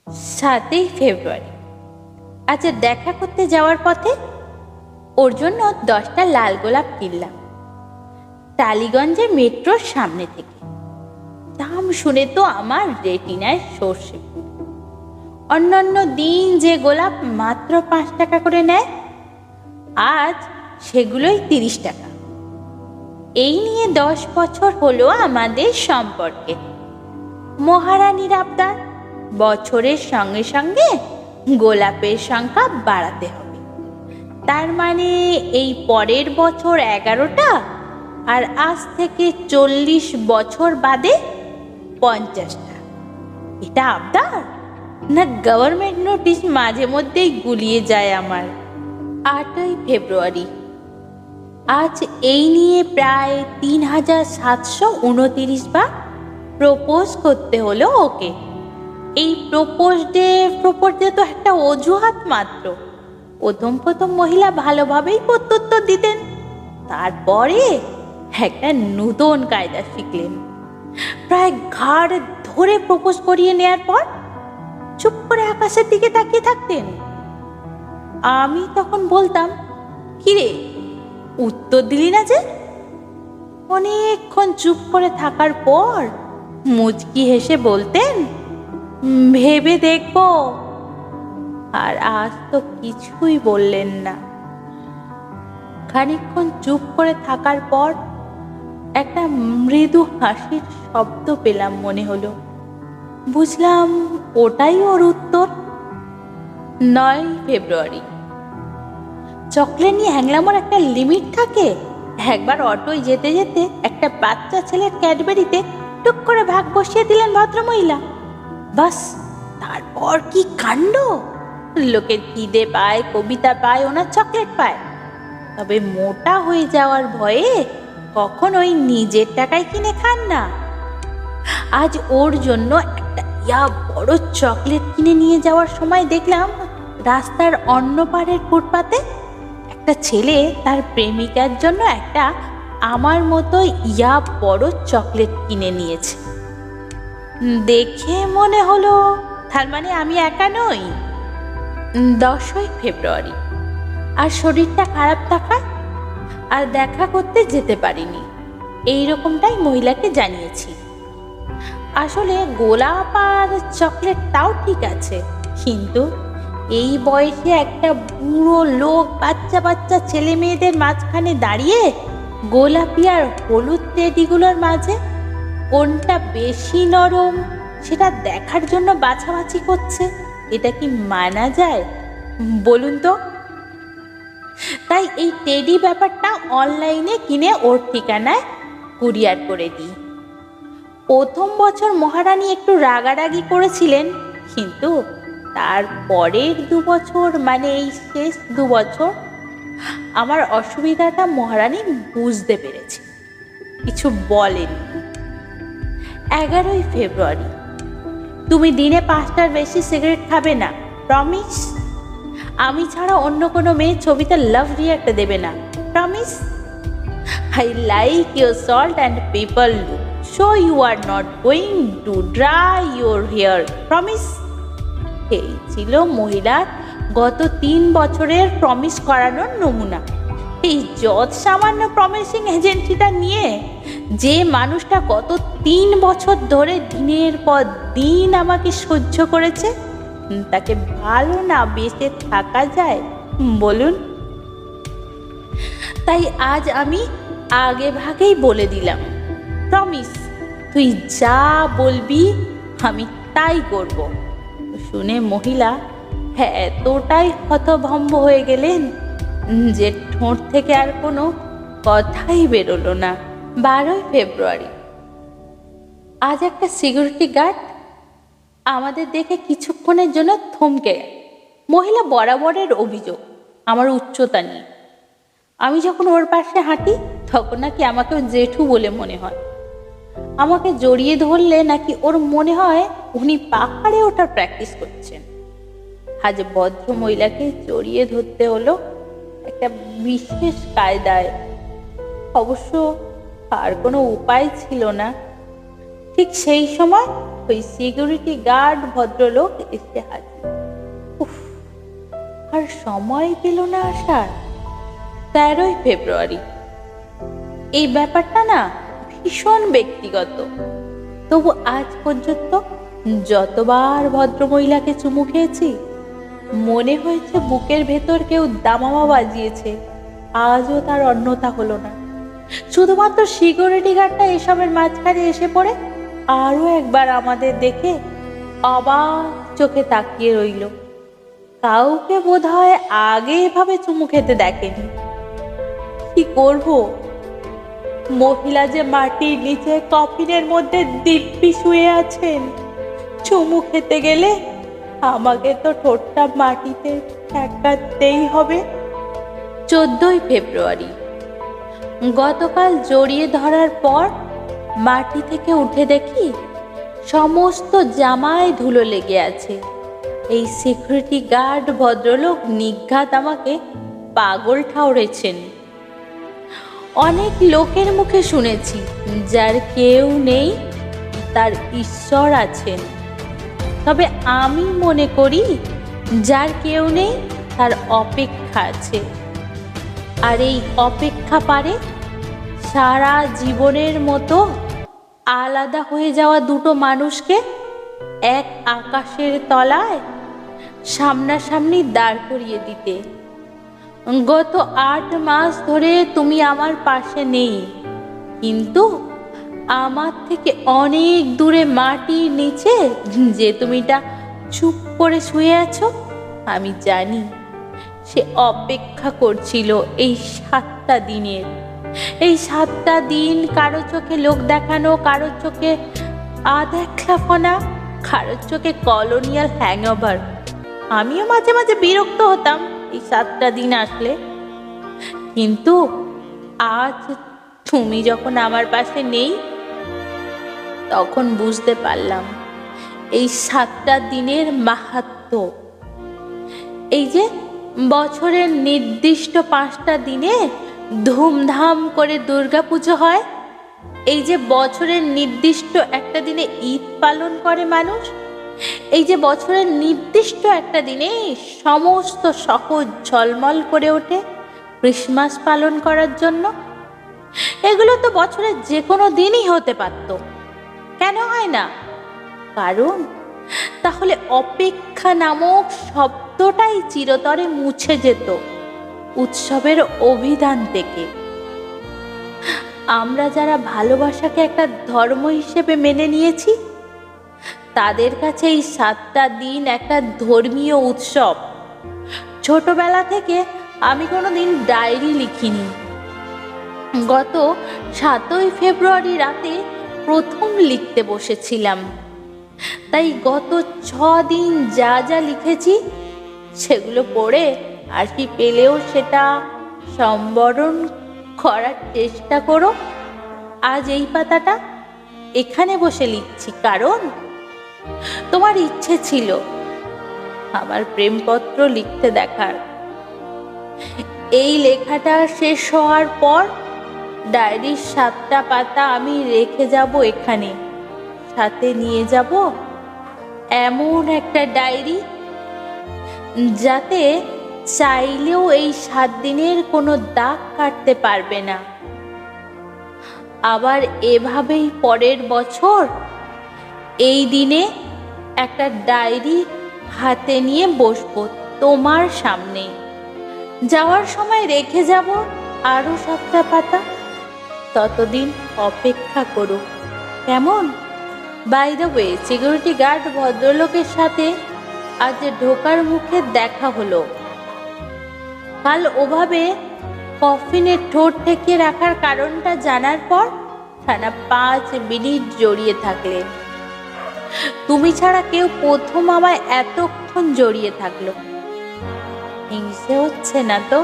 7ই ফেব্রুয়ারি। আচ্ছা, দেখা করতে যাওয়ার পথে ওর জন্য 10টা লাল গোলাপ কিনলাম টালিগঞ্জে মেট্রোর সামনে থেকে। দাম শুনে তো আমার রেটিনায় সর্ষে ফুল। অন্যান্য দিন যে গোলাপ মাত্র 5 টাকা করে নেয়, আজ সেগুলোই 30 টাকা। এই নিয়ে 10 বছর হলো আমাদের সম্পর্কে। মহারানীর আবদার, বছরের সঙ্গে সঙ্গে গোলাপের সংখ্যা বাড়াতে হবে। তার মানে এই পরের বছর 11টা, আর আজ থেকে 40 বছর বাদে 50টা। এটা আবদার না গভর্নমেন্ট নোটিশ মাঝে মধ্যেই গুলিয়ে যায় আমার। 8ই ফেব্রুয়ারি। আজ এই নিয়ে প্রায় 3729 বার প্রপোজ করতে হলো ওকে। এই প্রপোজ ডে তো একটা অজুহাত মাত্র। প্রথম মহিলা ভালোভাবেই প্রত্যুত্তর দিতেন, তারপরে একটা নতুন কায়দা শিখলেন। প্রায় ঘাড় ধরে প্রপোজ করিয়ে নেয়ার পর চুপ করে আকাশের দিকে তাকিয়ে থাকতেন। আমি তখন বলতাম, কিরে উত্তর দিলি না যে? অনেকক্ষণ চুপ করে থাকার পর মুচকি হেসে বলতেন, ভেবে দেখবো। আর আজ তো কিছুই বললেন না। খানিকক্ষণ চুপ করে থাকার পর একটা মৃদু হাসির শব্দ পেলাম মনে হলো। বুঝলাম ওটাই ওর উত্তর। 9ই ফেব্রুয়ারি। চকলেট নিয়ে হ্যাংলামোর একটা লিমিট থাকে। একবার অটোয় যেতে যেতে একটা বাচ্চা ছেলের ক্যাডবেরিতে টুক করে ভাগ বসিয়ে দিলেন ভদ্রমহিলা। বাস, তারপর কি কাণ্ড! লোকের খিদে পায়, কবিতা পায়, ওনার চকলেট পায়। তবে মোটা হয়ে যাওয়ার ভয়ে কখনোই নিজের টাকায় কিনে খান না। আজ ওর জন্য একটা বড় চকলেট কিনে নিয়ে যাওয়ার সময় দেখলাম রাস্তার অন্য পাড়ের ফুটপাতে একটা ছেলে তার প্রেমিকার জন্য একটা আমার মতো বড় চকলেট কিনে নিয়েছে। দেখে মনে হলো তার মানে আমি একা নই। 10ই ফেব্রুয়ারি। আর শরীরটা খারাপ থাকায় আর দেখা করতে যেতে পারিনি। এই রকমটাই মহিলাকে জানিয়েছি। আসলে গোলাপ আর চকলেট তাও ঠিক আছে, কিন্তু এই বয়সে একটা বুড়ো লোক বাচ্চা ছেলে মেয়েদের মাঝখানে দাঁড়িয়ে গোলাপি আর হলুদ টেডিগুলোর মাঝে কোনটা বেশি নরম সেটা দেখার জন্য বাছাবাছি করছে, এটা কি মানা যায় বলুন তো? তাই এই টেডি ব্যাপারটা অনলাইনে কিনে ওর ঠিকানায় কুরিয়ার করে দিই। প্রথম বছর মহারানী একটু রাগারাগি করেছিলেন, কিন্তু তার পরের 2 বছর, মানে এই শেষ 2 বছর, আমার অসুবিধাটা মহারানী বুঝতে পেরেছে, কিছু বলেন। 11ই ফেব্রুয়ারি। তুমি দিনে 5টার বেশি সিগারেট খাবে না, প্রমিস? আমি ছাড়া অন্য কোনো মেয়ে ছবিতে লাভ রিয়াক্ট দেবে না, promise? I like your salt and pepper look, so you are not going to dry your hair, promise? এই ছিল মহিলার গত 3 বছরের প্রমিস করানোর নমুনা। এই যত সামান্য প্রমিসিং এজেন্সিটা নিয়ে যে মানুষটা গত 3 বছর ধরে দিনের পর দিন আমাকে সহ্য করেছে, তাকে ভালো না বেঁচে থাকা যায় বলুন? তাই আজ আমি আগে ভাগেই বলে দিলাম, প্রমিস, তুই যা বলবি আমি তাই করব। শুনে মহিলা এতটাই হতভম্ব হয়ে গেলেন যে ঠোঁট থেকে আর কোনো কথাই বেরোলো না। 12ই ফেব্রুয়ারি। আজ একটা সিকিউরিটি গার্ড আমাদের দেখে কিছুক্ষণের জন্য থমকে গেল। মহিলা বরাবরের অভিযোগ আমার উচ্চতা নিয়ে। আমি যখন ওর পাশে হাঁটি তখন নাকি আমাকে জেঠু বলে মনে হয়। আমাকে জড়িয়ে ধরলে নাকি ওর মনে হয় উনি পাহাড়ে ওঠার প্র্যাকটিস করছেন। আজ ভদ্র মহিলাকে জড়িয়ে ধরতে হলো একটা বিশেষ কায়দায়। অবশ্য আর কোনো উপায় ছিল না। ঠিক সেই সময় ওই সিকিউরিটি গার্ড ভদ্রলোক এসে হাজির। উফ, আর সময় পেল না আসার। 13ই ফেব্রুয়ারি। এই ব্যাপারটা না ভীষণ ব্যক্তিগত, তবু আজ পর্যন্ত যতবার ভদ্রমহিলাকে চুমু খেয়েছি মনে হয়েছে বুকের ভেতর কেউ দামামা বাজিয়েছে। আজও তার অন্যতা হলো না। শুধুমাত্র সিকিউরিটি গার্ডটা এসবের মাঝখানে এসে পড়ে আরো একবার আমাদের দেখে অবাক চোখে তাকিয়ে রইল। কাউকে বোধহয় আগে এভাবে চুমু খেতে দেখেনি। কি করব? মহিলা যে মাটির নিচে কফিনের মধ্যে দিব্যি শুয়ে আছেন, চুমু খেতে গেলে আমাকে তো ঠোঁটটা মাটিতে ঠেকাতেই হবে। 14ই ফেব্রুয়ারি। গতকাল জড়িয়ে ধরার পর মাটি থেকে উঠে দেখি সমস্ত জামায় ধুলো লেগে আছে। এই সিকিউরিটি গার্ড ভদ্রলোক নিঘাত আমাকে পাগল ঠাউরেছেন। অনেক লোকের মুখে শুনেছি যার কেউ নেই তার ঈশ্বর আছেন, তবে আমি মনে করি যার কেউ নেই তার অপেক্ষা আছে। আর এই অপেক্ষা পারে সারা জীবনের মতো আলাদা হয়ে যাওয়া দুটো মানুষকে এক আকাশের তলায় সামনাসামনি দাঁড় করিয়ে দিতে। গত 8 মাস ধরে তুমি আমার পাশে নেই, কিন্তু আমার থেকে অনেক দূরে মাটির নিচে যে তুমিটা চুপ করে শুয়ে আছো, আমি জানি সে অপেক্ষা করছিল এই 7টা দিনের। এই 7টা দিন কারো চোখে লোক দেখানো, কারো চোখে আদেখলাফনা, কারো চোখে কলোনিয়াল হ্যাংওভার। আমিও মাঝে মাঝে বিরক্ত হতাম এই 7টা দিন আসলে, কিন্তু আজ তুমি যখন আমার পাশে নেই তখন বুঝতে পারলাম এই 7টা দিনের মাহাত্ম্য। এই যে বছরের নির্দিষ্ট 5টা দিনে ধুমধাম করে দুর্গাপুজো হয়, এই যে বছরের নির্দিষ্ট একটা দিনে ঈদ পালন করে মানুষ, এই যে বছরের নির্দিষ্ট একটা দিনে সমস্ত শহর ঝলমল করে ওঠে ক্রিসমাস পালন করার জন্য, এগুলো তো বছরের যে কোনো দিনই হতে পারত। কেন হয় না? কারণ তাহলে অপেক্ষা নামক শব্দটাই চিরতরে মুছে যেত উৎসবের অভিধান থেকে। আমরা যারা ভালোবাসাকে একটা ধর্ম হিসেবে মেনে নিয়েছি, তাদের কাছে এই 7টা দিন একটা ধর্মীয় উৎসব। ছোটবেলা থেকে আমি কোনোদিন ডায়েরি লিখিনি। গত 7ই ফেব্রুয়ারি রাতে প্রথম লিখতে বসেছিলাম, তাই গত 6 দিন যা যা লিখেছি সেগুলো পড়ে হাসি পেলেও সেটা সম্বরণ করার চেষ্টা করো। আজ এই পাতাটা এখানে বসে লিখছি কারণ তোমার ইচ্ছে ছিল আমার প্রেমপত্র লিখতে দেখার। এই লেখাটা শেষ হওয়ার পর ডায়েরির 7টা পাতা আমি রেখে যাব এখানে, সাথে নিয়ে যাব এমন একটা ডায়েরি যাতে চাইলেও এই 7 দিনের কোনো দাগ কাটতে পারবে না। আবার এভাবেই পরের বছর এই দিনে একটা ডায়েরি হাতে নিয়ে বসবো তোমার সামনে। যাওয়ার সময় রেখে যাব আরো 7টা পাতা। ততদিন অপেক্ষা করো, কেমন? By the way, security guard ভদ্রলোকের সাথে আজ ঢোকার মুখে দেখা হলো। কাল ওভাবে কফিনের ঠোঁট ঠেকিয়ে রাখার কারণটা জানার পর টানা 5 মিনিট জড়িয়ে থাকলেন। তুমি ছাড়া কেউ প্রথম আমায় এতক্ষণ জড়িয়ে থাকলো। হিংসে হচ্ছে না তো?